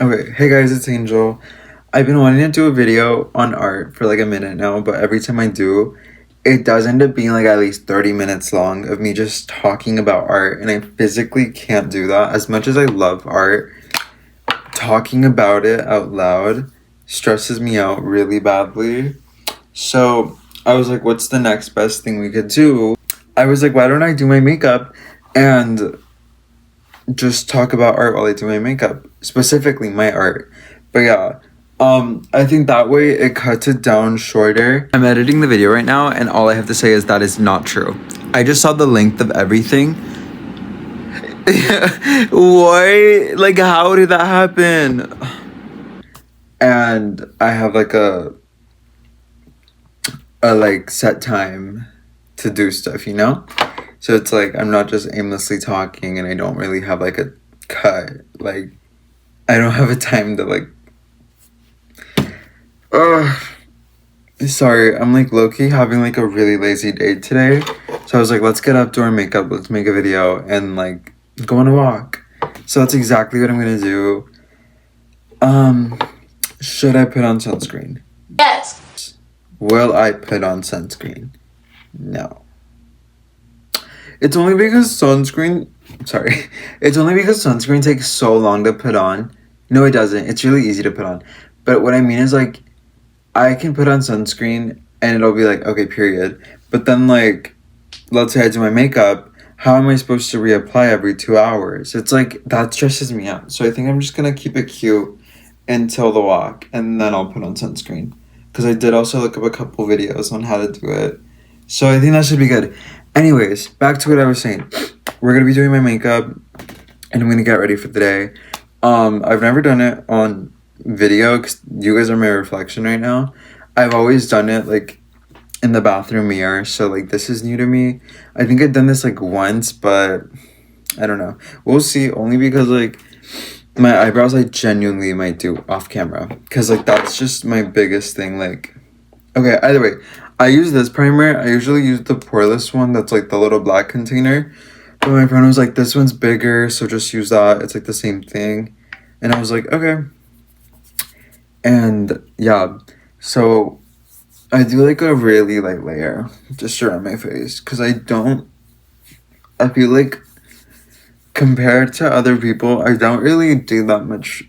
Okay, hey guys, it's Angel. I've been wanting to do a video on art for like a minute now, but every time I do, it does end up being like at least 30 minutes long of me just talking about art, and I physically can't do that. As much as I love art, talking about it out loud stresses me out really badly. So I was like, what's the next best thing we could do? I was like, why don't I do my makeup and just talk about art while I do my makeup, specifically my art. But yeah, I think that way it cuts it down shorter. I'm editing the video right now, and all I have to say is that is not true. I just saw the length of everything. Why? Like, how did that happen? And I have like a like set time to do stuff, you know? So it's like I'm not just aimlessly talking and I don't really have like a cut. Like I don't have a time to like ugh. Sorry, I'm like low-key having like a really lazy day today. So I was like, let's get outdoor makeup, let's make a video and like go on a walk. So that's exactly what I'm gonna do. Should I put on sunscreen? Yes. Will I put on sunscreen? No. It's only because sunscreen. Sorry. It's only because sunscreen takes so long to put on. No, it doesn't. It's really easy to put on. But what I mean is, like, I can put on sunscreen and it'll be like, okay, period. But then, like, let's say I do my makeup. How am I supposed to reapply every 2 hours? It's like, that stresses me out. So I think I'm just going to keep it cute until the walk. And then I'll put on sunscreen. Because I did also look up a couple videos on how to do it. So I think that should be good. Anyways, back to what I was saying. We're gonna be doing my makeup, and I'm gonna get ready for the day. I've never done it on video because you guys are my reflection right now. I've always done it like in the bathroom mirror, so like this is new to me. I think I've done this like once, but I don't know. We'll see. Only because like my eyebrows, I genuinely might do off camera because like that's just my biggest thing. Like, okay, either way. I use this primer. I usually use the poreless one that's like the little black container. But my friend was like, this one's bigger, so just use that. It's like the same thing. And I was like, okay. And yeah, so I do like a really light layer just around my face. Because I feel like compared to other people, I don't really do that much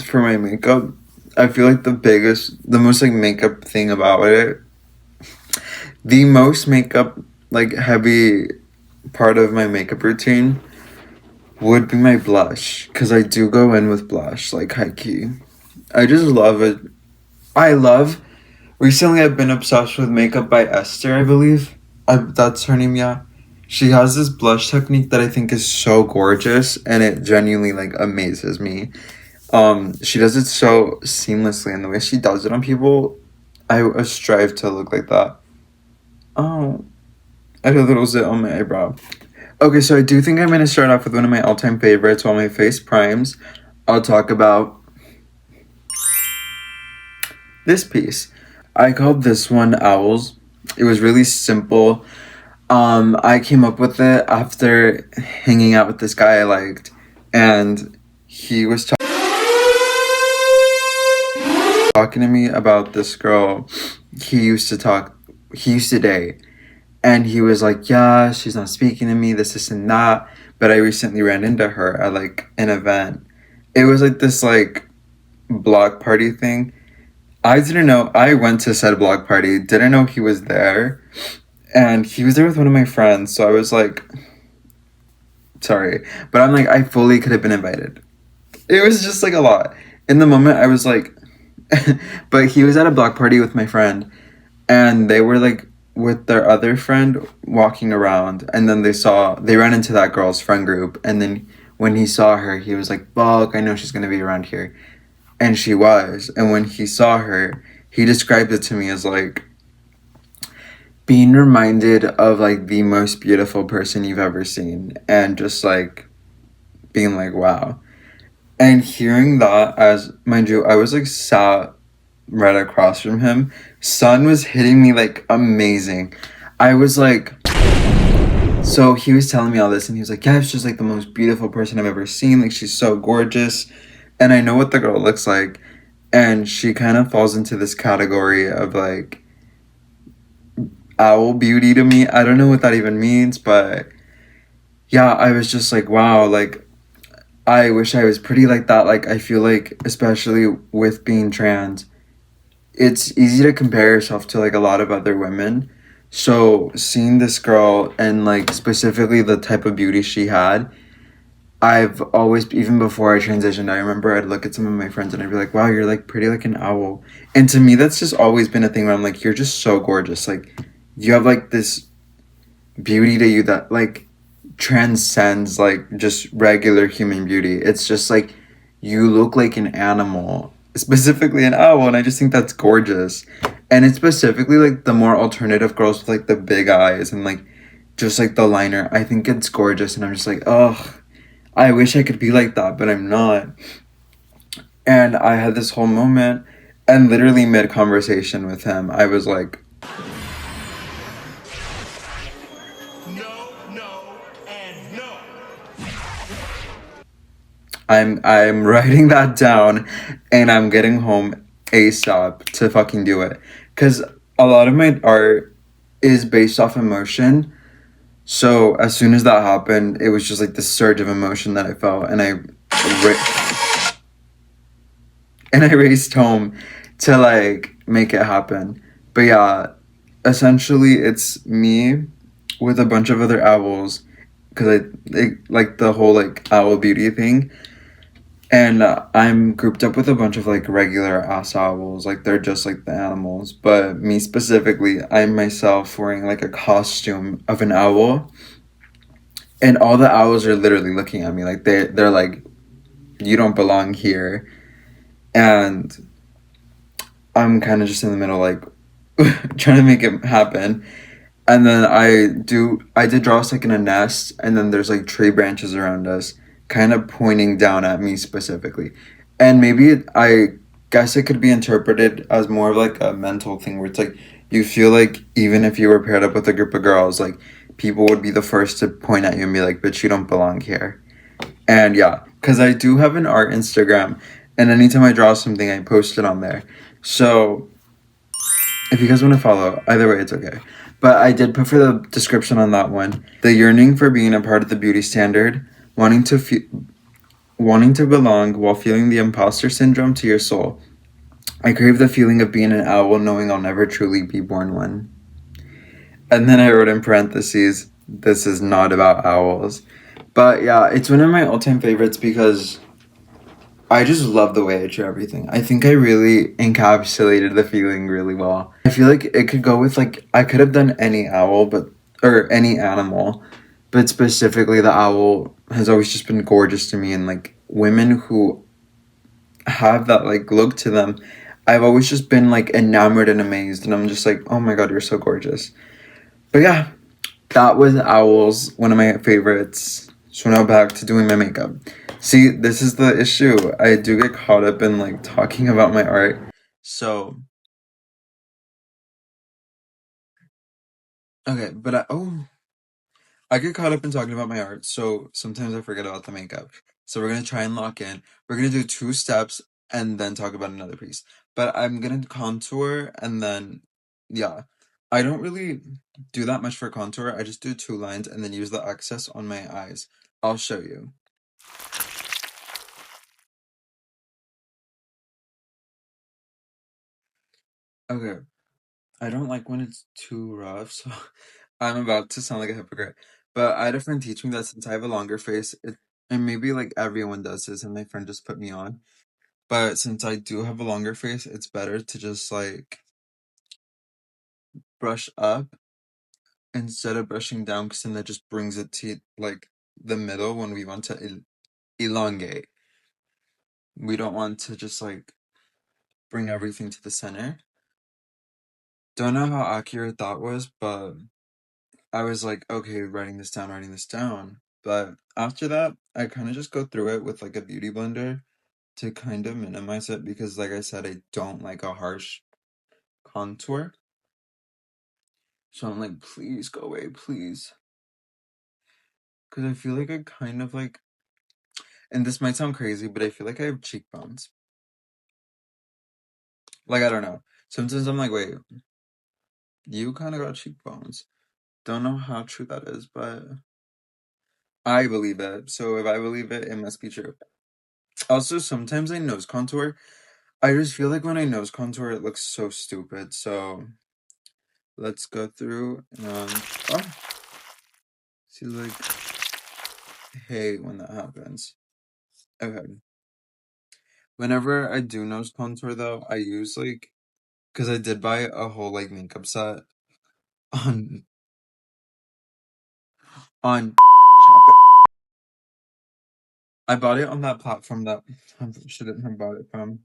for my makeup. I feel like the most like makeup thing about it, the most makeup, like heavy part of my makeup routine would be my blush. Because I do go in with blush, like high key. I just love it. Recently I've been obsessed with Makeup by Esther, I believe. That's her name, yeah. She has this blush technique that I think is so gorgeous and it genuinely like amazes me. She does it so seamlessly and the way she does it on people, I strive to look like that. Oh, I had a little zit on my eyebrow. Okay, so I do think I'm gonna start off with one of my all-time favorites while my face primes. I'll talk about this piece. I called this one Owls. It was really simple. I came up with it after hanging out with this guy I liked, and he was talking to me about this girl he used to date. And he was like, yeah, she's not speaking to me, this and that. But I recently ran into her at like an event. It was like this like block party thing. I didn't know. I went to said block party, didn't know he was there. And he was there with one of my friends. So I was like, sorry. But I'm like, I fully could have been invited. It was just like a lot. In the moment, I was like, but he was at a block party with my friend. And they were like with their other friend walking around, and then they ran into that girl's friend group, and then when he saw her he was like, fuck, I know she's gonna be around here. And she was. And when he saw her, he described it to me as like being reminded of like the most beautiful person you've ever seen, and just like being like, wow. And hearing that, as mind you, I was like sat right across from him. Sun was hitting me like amazing. I was like, so he was telling me all this and he was like, yeah, she's like the most beautiful person I've ever seen. Like she's so gorgeous. and I know what the girl looks like, and she kind of falls into this category of like owl beauty to me. I don't know what that even means, but yeah, I was just like, wow, like I wish I was pretty like that. Like I feel like especially with being trans, it's easy to compare yourself to like a lot of other women. So seeing this girl and like specifically the type of beauty she had, I've always, even before I transitioned, I remember I'd look at some of my friends and I'd be like, wow, you're like pretty like an owl. And to me, that's just always been a thing where I'm like, you're just so gorgeous. Like, you have like this beauty to you that like transcends like just regular human beauty. It's just like you look like an animal, specifically an owl. And I just think that's gorgeous. And it's specifically like the more alternative girls with like the big eyes and like just like the liner. I think it's gorgeous. And I'm just like, oh. I wish I could be like that, but I'm not. And I had this whole moment, and literally mid conversation with him, I was like, No, no, and no. I'm writing that down, and I'm getting home ASAP to fucking do it, because a lot of my art is based off emotion. So as soon as that happened, it was just like this surge of emotion that I felt, and I raced home to like make it happen. But yeah, essentially it's me with a bunch of other owls because like the whole like owl beauty thing, and I'm grouped up with a bunch of like regular ass owls, like they're just like the animals. But me specifically, I'm myself wearing like a costume of an owl, and all the owls are literally looking at me like they're like, you don't belong here, and I'm kind of just in the middle, like trying to make it happen. And then I did draw us like in a nest, and then there's like tree branches around us, kind of pointing down at me specifically. And I guess it could be interpreted as more of like a mental thing where it's like you feel like even if you were paired up with a group of girls, like people would be the first to point at you and be like, "Bitch, you don't belong here." And yeah, because I do have an art Instagram, and anytime I draw something, I post it on there. So if you guys want to follow, either way, it's okay. But I did put for the description on that one the yearning for being a part of the beauty standard, wanting to wanting to belong while feeling the imposter syndrome to your soul. I crave the feeling of being an owl, knowing I'll never truly be born one. And then I wrote in parentheses, "This is not about owls." But yeah, it's one of my all-time favorites because I just love the way I drew everything. I think I really encapsulated the feeling really well. I feel like it could go with like I could have done any owl, but or any animal, but specifically the owl has always just been gorgeous to me, and like women who have that like look to them, I've always just been like enamored and amazed, and I'm just like, "Oh my god, you're so gorgeous." But yeah, that was owls, one of my favorites. So now back to doing my makeup. See, this is the issue. I do get caught up in like talking about my art. So okay, I get caught up in talking about my art, so sometimes I forget about the makeup. So we're gonna try and lock in. We're gonna do two steps and then talk about another piece. But I'm gonna contour and then yeah. I don't really do that much for contour. I just do two lines and then use the excess on my eyes. I'll show you. Okay. I don't like when it's too rough, so I'm about to sound like a hypocrite. But I had a friend teach me that since I have a longer face, and maybe like everyone does this, and my friend just put me on. But since I do have a longer face, it's better to just like brush up instead of brushing down, because then that just brings it to like the middle when we want to elongate. We don't want to just like bring everything to the center. Don't know how accurate that was, but I was like, okay, writing this down. But after that, I kind of just go through it with like a beauty blender to kind of minimize it because, like I said, I don't like a harsh contour. So I'm like, please go away, please. Because I feel like I kind of like And this might sound crazy, but I feel like I have cheekbones. Like, I don't know. Sometimes I'm like, wait, you kind of got cheekbones. Don't know how true that is, but I believe it. So if I believe it, it must be true. Also, sometimes I nose contour. I just feel like when I nose contour, it looks so stupid. So let's go through and see, like, hate when that happens. Okay. Whenever I do nose contour, though, I use like, because I did buy a whole like makeup set on on. I bought it on that platform that I shouldn't have bought it from.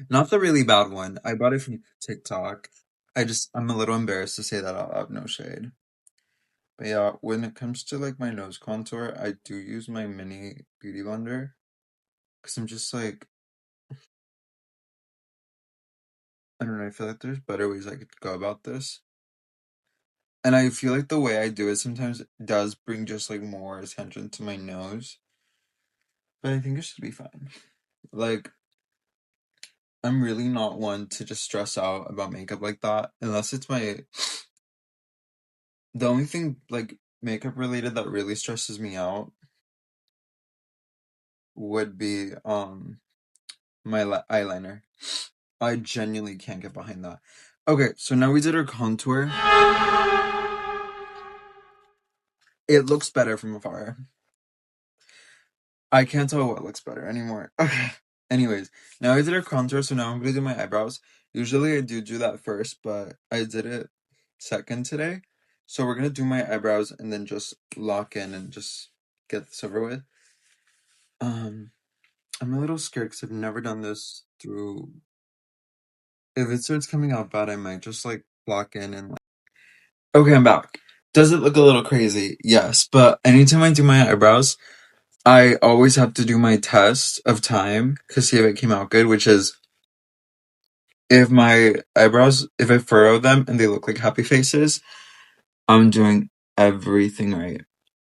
Not the really bad one. I bought it from TikTok. I'm a little embarrassed to say that out loud, no shade. But yeah, when it comes to like my nose contour, I do use my mini beauty blender. Cause I'm just like, I don't know, I feel like there's better ways I could go about this. And I feel like the way I do it sometimes does bring just like more attention to my nose. But I think it should be fine. Like, I'm really not one to just stress out about makeup like that unless it's the only thing like makeup related that really stresses me out would be my eyeliner. I genuinely can't get behind that. Okay, so now we did our contour. It looks better from afar. I can't tell what looks better anymore. Okay. Anyways, now I did our contour, so now I'm gonna do my eyebrows. Usually I do that first, but I did it second today. So we're gonna do my eyebrows and then just lock in and just get this over with. I'm a little scared because I've never done this through. If it starts coming out bad, I might just like lock in and like. Okay, I'm back. Does it look a little crazy? Yes, but anytime I do my eyebrows, I always have to do my test of time to see if it came out good, which is if my eyebrows, if I furrow them and they look like happy faces, I'm doing everything right.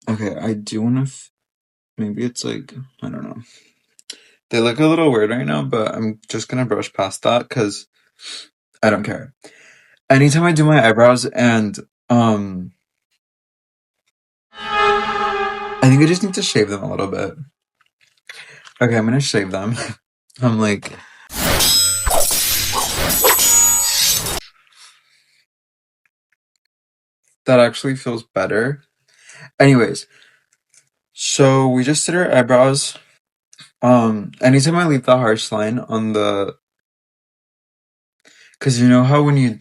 Okay, I do want to. Maybe it's like, I don't know. They look a little weird right now, but I'm just gonna brush past that because I don't care. Anytime I do my eyebrows and, I think I just need to shave them a little bit. Okay, I'm gonna shave them. I'm like, that actually feels better. Anyways, so we just did our eyebrows. Anytime I leave the harsh line on cause you know how when you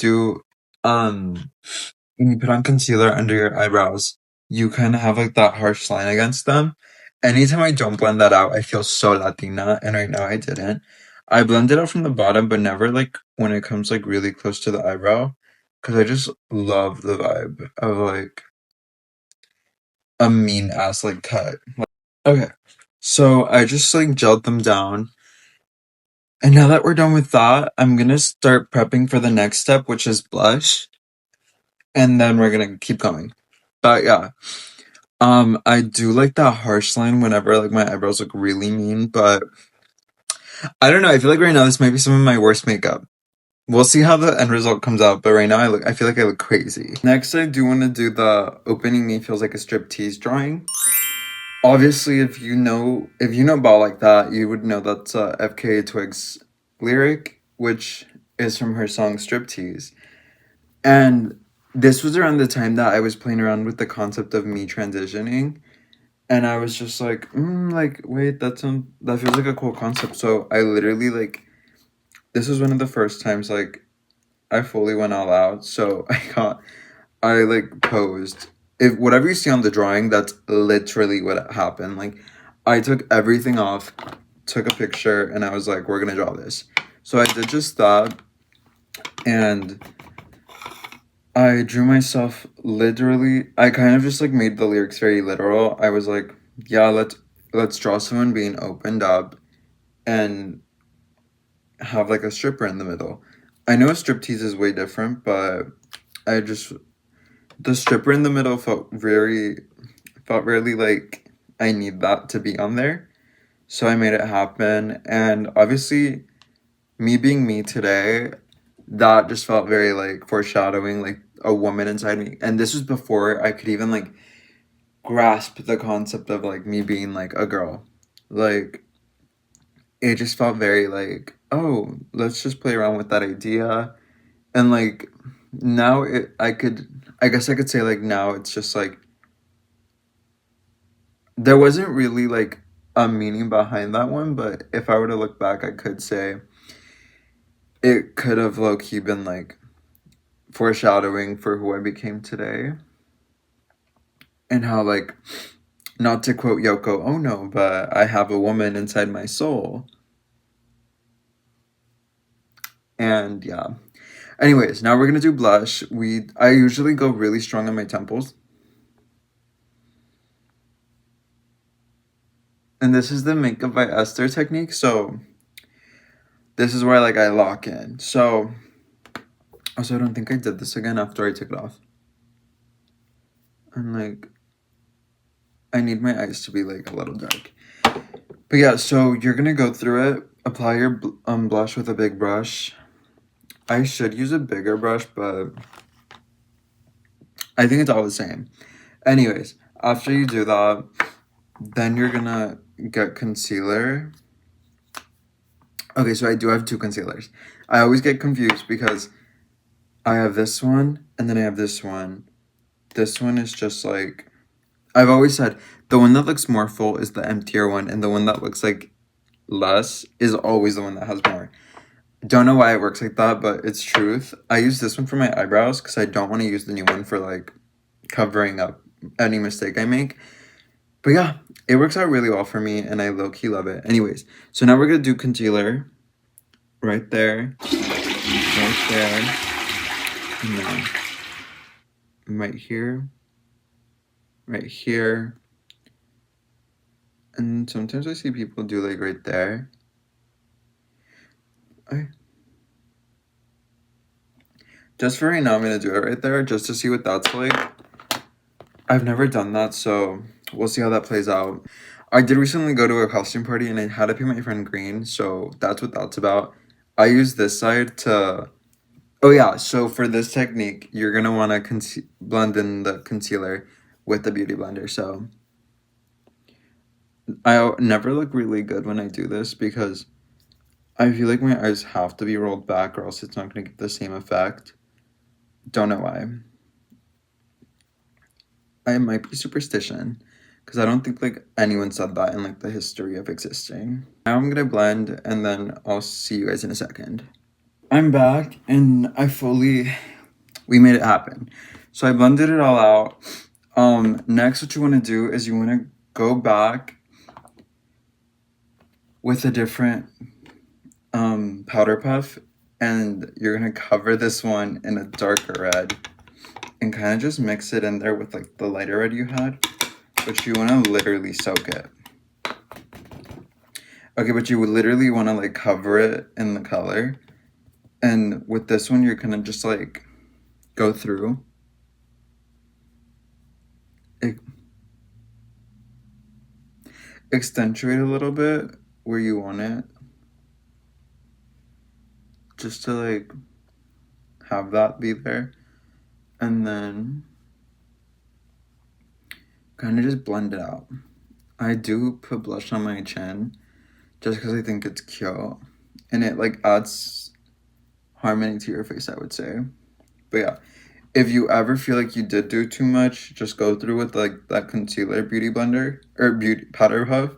put on concealer under your eyebrows, you kind of have like that harsh line against them. Anytime I don't blend that out, I feel so Latina, and right now I didn't. I blend it out from the bottom, but never like when it comes like really close to the eyebrow, cause I just love the vibe of like a mean ass like cut. Okay, so I just like gelled them down. And now that we're done with that, I'm gonna start prepping for the next step, which is blush, and then we're gonna keep going. But yeah, I do like that harsh line whenever like my eyebrows look really mean, but I don't know. I feel like right now this might be some of my worst makeup. We'll see how the end result comes out, but right now I feel like I look crazy. Next, I do want to do the opening me feels like a striptease drawing. Obviously, if you know Ball Like That, you would know that's FKA Twigs lyric, which is from her song Striptease. And this was around the time that I was playing around with the concept of me transitioning. And I was just like, like, wait, that feels like a cool concept. So I literally like, this was one of the first times like I fully went all out. So I like posed. If whatever you see on the drawing, that's literally what happened. Like, I took everything off, took a picture, and I was like, we're gonna draw this. So I did just that, and I drew myself literally. I kind of just like made the lyrics very literal. I was like, yeah, let's draw someone being opened up and have like a stripper in the middle. I know a striptease is way different, but I just the stripper in the middle felt really like I need that to be on there. So I made it happen. And obviously, me being me today, that just felt very like foreshadowing, like a woman inside me. And this was before I could even like grasp the concept of like me being like a girl. Like, it just felt very like, oh, let's just play around with that idea. And like, now I guess I could say like now it's just like, there wasn't really like a meaning behind that one, but if I were to look back, I could say it could have low key been like foreshadowing for who I became today. And how, like, not to quote Yoko Ono, but I have a woman inside my soul. And yeah. Anyways, now we're gonna do blush. I usually go really strong on my temples. And this is the Makeup by Esther technique. So this is where like I lock in. So also I don't think I did this again after I took it off. And like I need my eyes to be like a little dark. But yeah, so you're gonna go through it, apply your blush with a big brush. I should use a bigger brush, but I think it's all the same. Anyways, after you do that, then you're gonna get concealer. Okay, so I do have two concealers. I always get confused because I have this one and then I have this one. This one is just like, I've always said the one that looks more full is the emptier one, and the one that looks like less is always the one that has more. Don't know why it works like that, but it's truth. I use this one for my eyebrows because I don't want to use the new one for like covering up any mistake I make. But yeah, it works out really well for me and I low-key love it. Anyways, so now we're gonna do concealer right there, right there, and then right here, right here. And sometimes I see people do like right there. Just for right now, I'm gonna do it right there just to see what that's like. I've never done that, so we'll see how that plays out. I did recently go to a costume party and I had to paint my friend green, so that's what that's about. I use this side to... Oh yeah, so for this technique, you're gonna want to blend in the concealer with the Beauty Blender, so... I never look really good when I do this because I feel like my eyes have to be rolled back or else it's not gonna get the same effect. Don't know why. I might be superstition because I don't think like anyone said that in like the history of existing. Now I'm gonna blend and then I'll see you guys in a second. I'm back and we made it happen. So I blended it all out. Next what you want to do is you want to go back with a different powder puff and you're gonna cover this one in a darker red and kind of just mix it in there with like the lighter red you had, but you want to literally soak it. Okay, but you would literally want to like cover it in the color, and with this one you're gonna just like go through it, accentuate a little bit where you want it, just to like have that be there, and then kind of just blend it out. I do put blush on my chin just because I think it's cute and it like adds harmony to your face, I would say. But yeah, if you ever feel like you did do too much, just go through with like that concealer beauty blender or beauty powder puff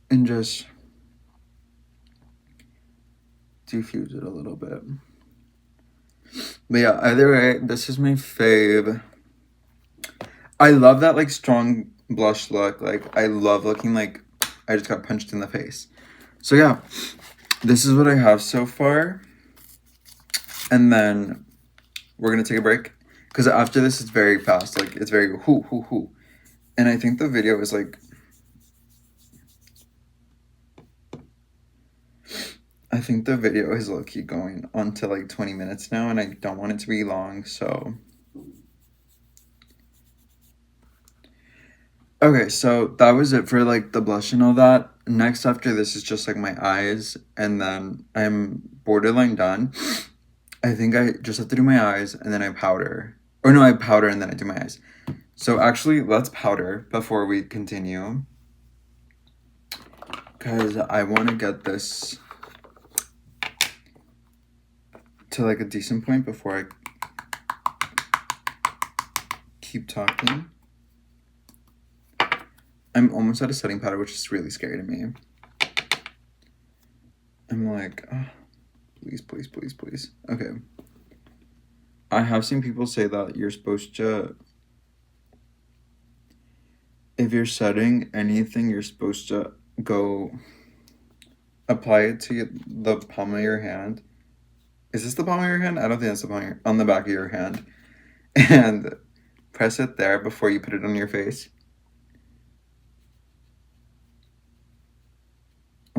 and just diffuse it a little bit. But yeah, either way, this is my fave. I love that like strong blush look. Like I love looking like I just got punched in the face. So yeah, this is what I have so far. And then we're gonna take a break because after this it's very fast. Like it's very hoo hoo hoo. And I think the video is like, I think the video is low-key going on to like 20 minutes now and I don't want it to be long, so. Okay, so that was it for like the blush and all that. Next after this is just like my eyes, and then I'm borderline done. I think I just have to do my eyes and then I powder. Or no, I powder and then I do my eyes. So actually, let's powder before we continue. Because I want to get this to like a decent point before I keep talking. I'm almost out of setting powder, which is really scary to me. I'm like, oh, please, please, please, please. Okay. I have seen people say that you're supposed to, if you're setting anything, you're supposed to go apply it to the palm of your hand. Is this the palm of your hand? I don't think that's the palm of your, on the back of your hand. And press it there before you put it on your face.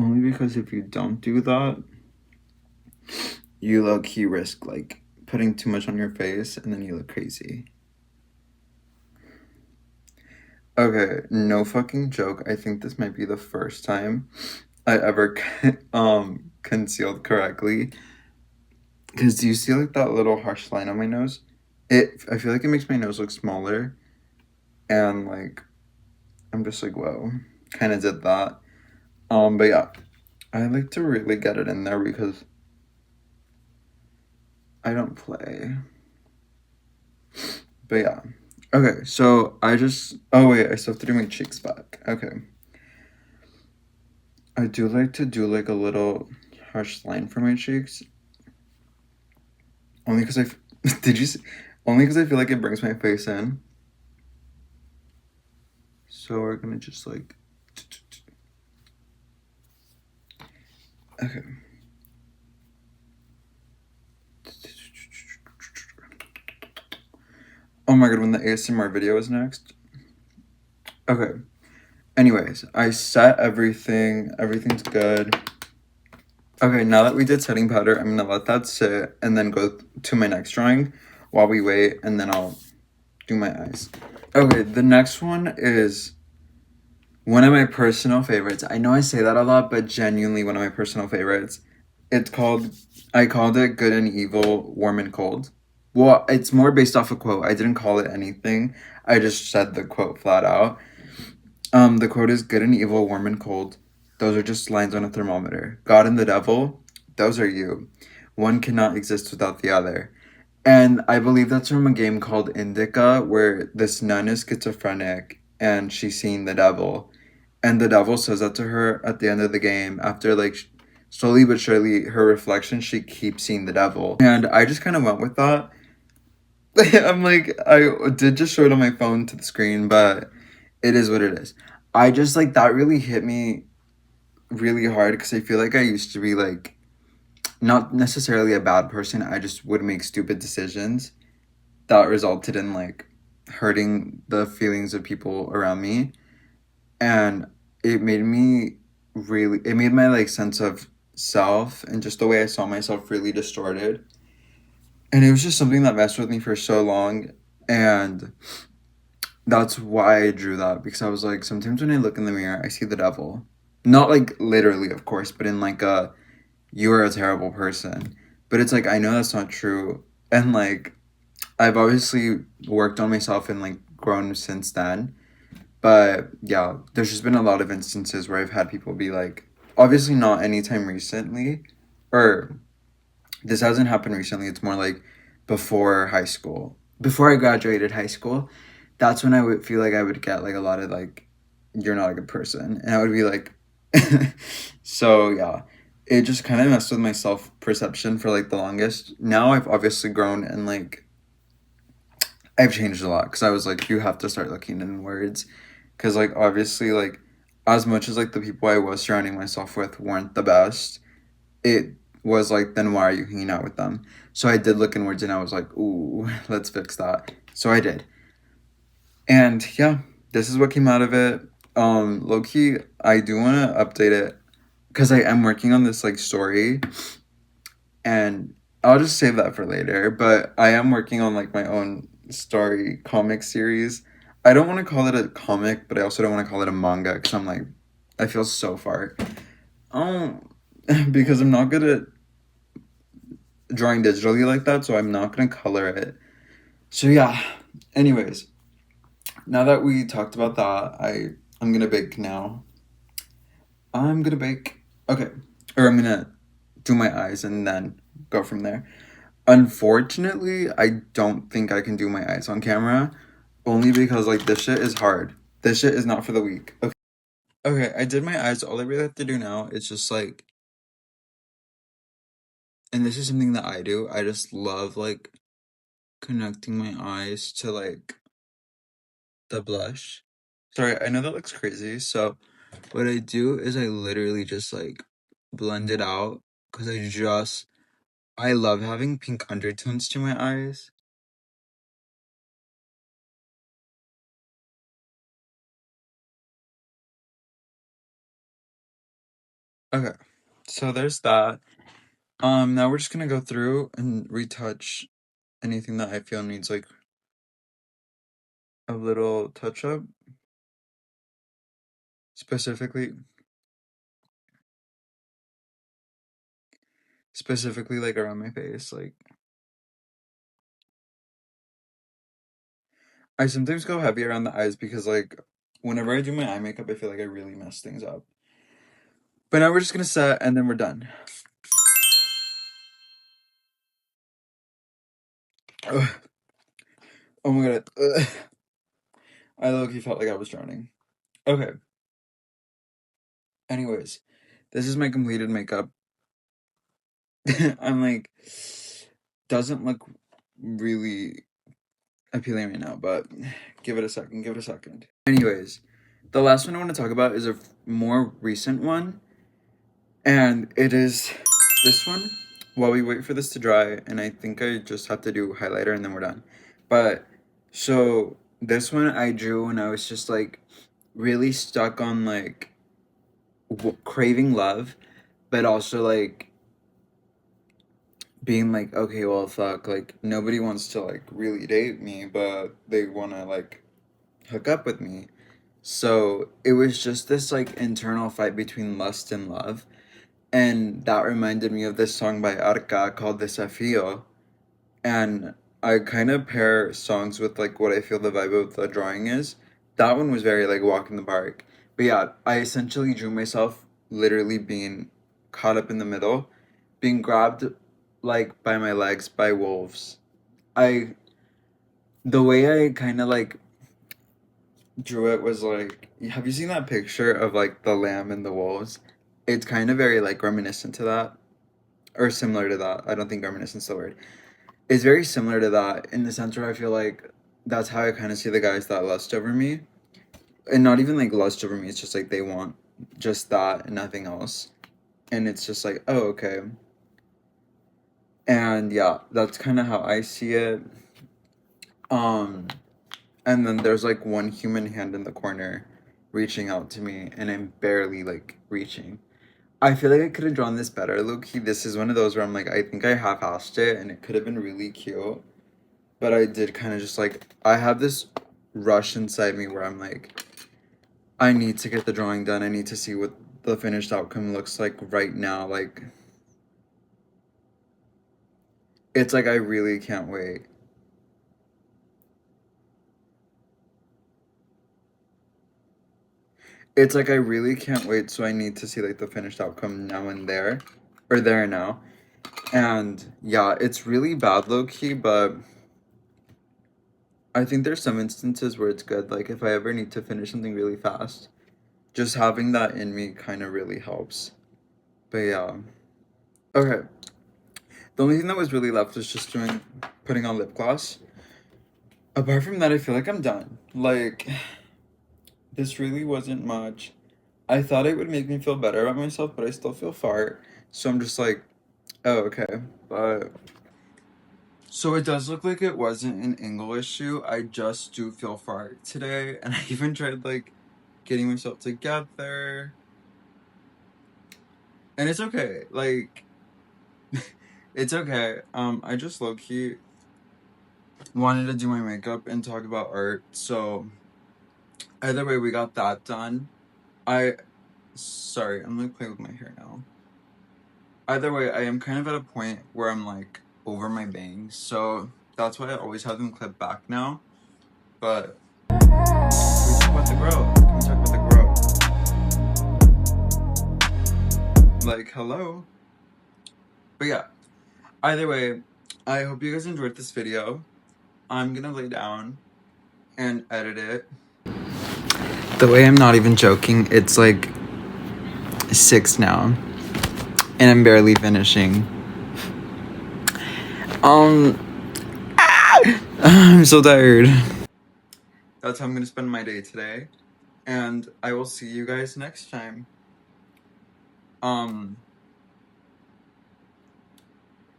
Only because if you don't do that, you low-key risk like putting too much on your face and then you look crazy. Okay, no fucking joke. I think this might be the first time I ever concealed correctly. Because do you see like that little harsh line on my nose? I feel like it makes my nose look smaller. And like I'm just like, whoa. Kind of did that. But yeah. I like to really get it in there because I don't play. But yeah. Okay, so oh wait, I still have to do my cheeks back. Okay. I do like to do like a little harsh line for my cheeks. Only because did you see? Only because I feel like it brings my face in. So we're gonna just like, okay. Oh my god, when the ASMR video is next. Okay. Anyways, I set everything. Everything's good. Okay, now that we did setting powder, I'm gonna let that sit and then go to my next drawing while we wait, and then I'll do my eyes. Okay, the next one is one of my personal favorites. I know I say that a lot, but genuinely one of my personal favorites. I called it Good and Evil, Warm and Cold. Well, it's more based off a quote. I didn't call it anything. I just said the quote flat out. The quote is good and evil, warm and cold. Those are just lines on a thermometer. God and the devil, those are you. One cannot exist without the other. And I believe that's from a game called Indica, where this nun is schizophrenic and she's seeing the devil. And the devil says that to her at the end of the game. After, like, slowly but surely, her reflection, she keeps seeing the devil. And I just kind of went with that. I'm like, I did just show it on my phone to the screen, but it is what it is. I just, like, that really hit me really hard because I feel like I used to be, like, not necessarily a bad person. I just would make stupid decisions that resulted in, like, hurting the feelings of people around me. And it made my, like, sense of self and just the way I saw myself really distorted. And it was just something that messed with me for so long. And that's why I drew that, because I was like, sometimes when I look in the mirror, I see the devil. Not like literally, of course, but in like you're a terrible person. But it's like, I know that's not true. And like, I've obviously worked on myself and like grown since then. But yeah, there's just been a lot of instances where I've had people be like, obviously not anytime recently, or this hasn't happened recently. It's more like before high school. Before I graduated high school, that's when I would feel like I would get like a lot of like, you're not a good person. And I would be like, so yeah, it just kind of messed with my self perception for like the longest. Now I've obviously grown and like, I've changed a lot because I was like, you have to start looking inwards. Because like, obviously, like, as much as like the people I was surrounding myself with weren't the best, it was like, then why are you hanging out with them? So I did look inwards and I was like, ooh, let's fix that. So I did. And yeah, this is what came out of it. Low key, I do want to update it because I am working on this like story, and I'll just save that for later. But I am working on like my own story comic series. I don't want to call it a comic, but I also don't want to call it a manga because I'm like, I feel so far. Um, because I'm not good at drawing digitally like that, so I'm not gonna color it. So yeah. Anyways, now that we talked about that, I'm gonna bake now. I'm gonna bake. Okay, or I'm gonna do my eyes and then go from there. Unfortunately, I don't think I can do my eyes on camera, only because like this shit is hard. This shit is not for the weak. Okay. Okay, I did my eyes. All I really have to do now is just like, and this is something that I do. I just love like connecting my eyes to like the blush. Sorry, I know that looks crazy. So what I do is I literally just like blend it out because I love having pink undertones to my eyes. Okay, so there's that. Now we're just gonna go through and retouch anything that I feel needs like a little touch up, specifically specifically like around my face. Like I sometimes go heavy around the eyes because like whenever I do my eye makeup, I feel like I really mess things up. But now we're just gonna set and then we're done. Ugh. Oh my god. Ugh. I low-key felt like I was drowning. Okay. Anyways, this is my completed makeup. I'm like, doesn't look really appealing right now, but give it a second. Give it a second. Anyways, the last one I want to talk about is a more recent one, and it is this one. While we wait for this to dry, and I think I just have to do highlighter and then we're done. But so this one I drew when I was just like really stuck on like craving love, but also like being like, okay, well, fuck, like nobody wants to like really date me, but they want to like hook up with me. So it was just this like internal fight between lust and love. And that reminded me of this song by Arca called Desafío. And I kind of pair songs with like what I feel the vibe of the drawing is. That one was very like walk in the park. But yeah, I essentially drew myself literally being caught up in the middle, being grabbed like by my legs by wolves. I the way I kind of like drew it was like, have you seen that picture of like the lamb and the wolves? It's kind of very like reminiscent to that or similar to that. I don't think reminiscent's the word. It's very similar to that in the sense where I feel like that's how I kind of see the guys that lust over me. And not even like lust over me, it's just like they want just that and nothing else. And it's just like, oh, okay. And yeah, that's kind of how I see it. Um, and then there's like one human hand in the corner reaching out to me, and I'm barely like reaching. I feel like I could have drawn this better, Loki. This is one of those where I'm like, I think I half-assed it, and it could have been really cute. But I did kind of just like, I have this rush inside me where I'm like, I need to get the drawing done. I need to see what the finished outcome looks like right now. Like, it's like I really can't wait. It's like I really can't wait, so I need to see like the finished outcome now and there, or there and now. And yeah, it's really bad low key, but I think there's some instances where it's good. Like if I ever need to finish something really fast, just having that in me kind of really helps. But yeah. Okay. The only thing that was really left was just putting on lip gloss. Apart from that, I feel like I'm done. Like this really wasn't much. I thought it would make me feel better about myself, but I still feel fart. So I'm just like, oh, okay. But so it does look like it wasn't an angle issue. I just do feel fart today, and I even tried like getting myself together, and it's okay. Like it's okay. I just low key wanted to do my makeup and talk about art, so Either way, we got that done. Sorry, I'm gonna play with my hair now. Either way, I am kind of at a point where I'm like over my bangs, so that's why I always have them clipped back now. But can we talk about the grow? Can we talk about the grow? Like, hello? But yeah, either way, I hope you guys enjoyed this video. I'm gonna lay down and edit it. The way I'm not even joking, it's like 6 now, and I'm barely finishing. I'm so tired. That's how I'm gonna spend my day today, and I will see you guys next time.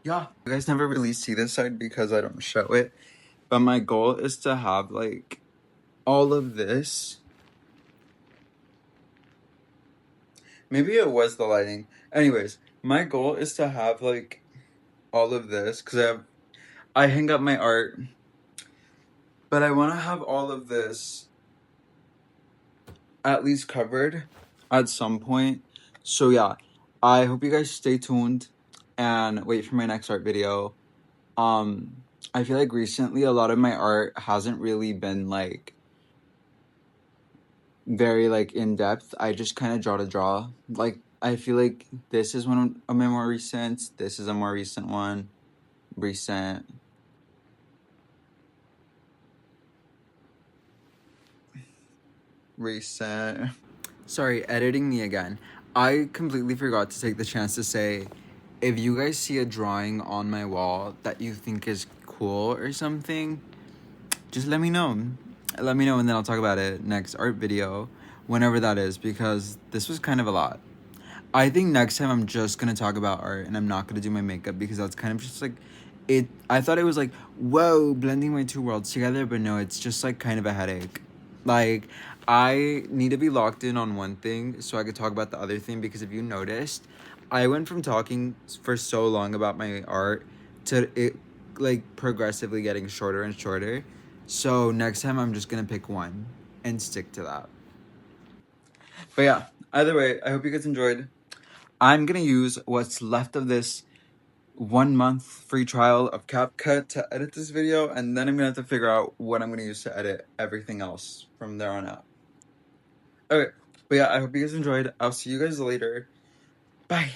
Yeah, you guys never really see this side because I don't show it, but my goal is to have like all of this. Maybe it was the lighting. Anyways, my goal is to have like all of this because I hang up my art, but I want to have all of this at least covered at some point. So yeah, I hope you guys stay tuned and wait for my next art video. I feel like recently a lot of my art hasn't really been like very like in depth. I just kind of draw to draw. Like I feel like this is one of my more recent. This is a more recent one. Recent. Sorry, editing me again. I completely forgot to take the chance to say, if you guys see a drawing on my wall that you think is cool or something, just let me know. Let me know and then I'll talk about it next art video, whenever that is, because this was kind of a lot. I think next time I'm just gonna talk about art and I'm not gonna do my makeup because that's kind of just like it. I thought it was like, whoa, blending my two worlds together, but no, it's just like kind of a headache. Like, I need to be locked in on one thing so I could talk about the other thing because if you noticed, I went from talking for so long about my art to it like progressively getting shorter and shorter. So next time I'm just gonna pick one and stick to that. But yeah, either way, I hope you guys enjoyed. I'm gonna use what's left of this 1 month free trial of CapCut to edit this video, and then I'm gonna have to figure out what I'm gonna use to edit everything else from there on out. Okay, but yeah, I hope you guys enjoyed. I'll see you guys later. Bye.